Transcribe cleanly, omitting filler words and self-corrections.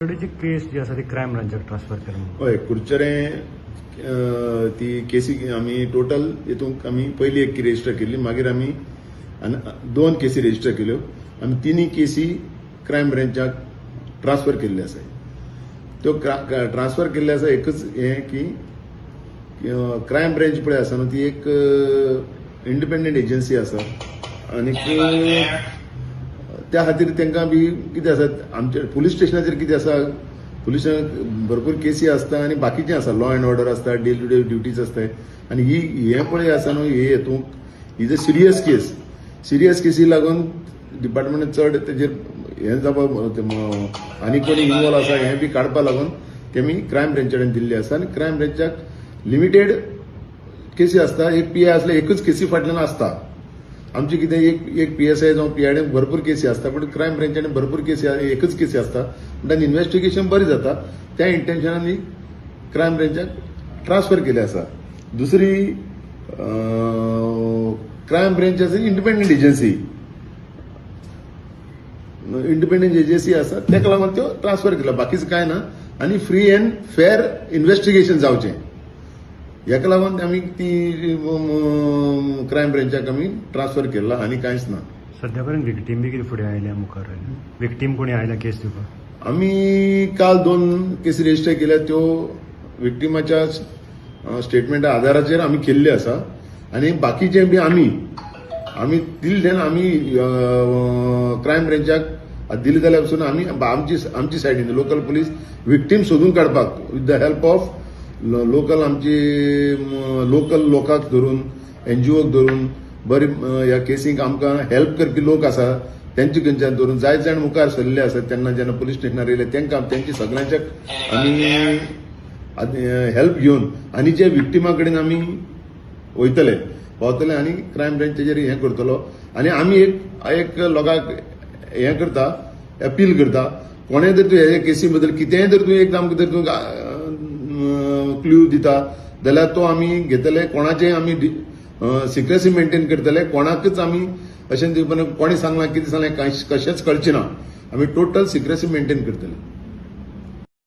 कुडचरेची केस जी आसा ती crime ब्रांचाक transfer केल्या. हय, कुडचरें ती केसी आमी टोटल हितूंक आमी पयली एक रेजिस्टर केल्ली, मागीर आमी 2 केसी रेजिस्टर केल्यो. आमी तिनी केसी क्रायम ब्रांचाक ट्रान्सफर केल्ले आसा. त्यो ट्रान्सफर केल्ले आसा एकच हे की क्रायम ब्रांच पळय आसा न्हू, ती एक इंडिपेंडंट एजन्सी आसा आनी त्या खातीर तांकां बी कितें आसा, आमच्या पुलीस स्टेशनाचेर कितें आसा, पुलिसांक भरपूर केसी आसता आनी बाकीचें आसा, लॉ अँड ऑर्डर आसता, डे टू डे ड्युटीज आसताय. आनी हे पळय आसा न्हू, हे हेतूंक is a serious case. Serious केसी लागून डिपार्टमेंट चड तेजेर हें जावप आनी कोणी इन्वॉल्व आसा हें बी काडपा लागून तेमी क्रायम ब्रांचान दिल्ली आसा. आनी क्रायम ब्रांचाक लिमिटेड केसी आसता. एक पीआय आसल्यार एकूच केसी फाटल्यान आसता. आमचे कितें एक पीएसआय जावं पीआयडी भरपूर केसी आसता, पण क्रायम ब्रांचानी भरपूर केसी एकच केसी आसता. म्हणटा इन्व्हेस्टिगेशन बरी जाता. त्या इंटेन्शनान क्रायम ब्रांचाक ट्रान्सफर केले आसा. दुसरी क्रायम ब्रांच आसा इंडिपेंडंट एजन्सी. इंडिपेंडंट एजन्सी आसा ताका लागून त्यो ट्रान्सफर केला, बाकीच कांय ना. आनी फ्री एंड फेअर इन्व्हेस्टिगेशन जावचें, हेका लागून आमी ती क्रायम ब्रांचाक आमी ट्रान्सफर केला आनी कांयच ना. सध्या पर्यंत विक्टीम बी कितें फुडें आयल्या मुखार आयल्या? विक्टीम कोणी आयल्या केस दिवपाक? आमी काल 2 केसी रेजिस्टर केल्या. त्यो विक्टिमाच्या स्टेटमेंटा आधाराचेर आमी केल्ले आसा. आनी बाकीचे बी आमी दिल्ले आमी क्रायम ब्रांचाक दिले जाल्यार पसून आमी आमची सायडीन लोकल पुलीस विक्टीम सोदून काडपाक with the help of local आमची लोकल लोकांक धरून, एनजीओक धरून, बरी ह्या केसीक आमकां हेल्प करपी लोक आसा तेंचे खंयच्यान धरून जायत जाण मुखार सरले आसात. तेन्ना जेन्ना पुलीस स्टेशनार येयले तेंकां तेंची सगळ्यांच्याक आमी हेल्प घेवन आनी जे विक्टिमा कडेन आमी वयतले पावतले आनी क्रायम ब्रांच तेजेर हें करतलो. आनी आमी एक लोकांक हें करता, अपील करता, कोणें जर तूं हे केसी बद्दल कितेंय जर तूं एक आमकां जर तूं क्ल्यू दिता जाल्यार तो आमी घेतले. कोणाचेय आमी सिक्रेसी मेंटेन करतले. कोणाकच आमी अशें कोणी सांगलां कितें सांगलें कशेंच कळचें ना. आमी टोटल सिक्रेसी मेंटेन करतले.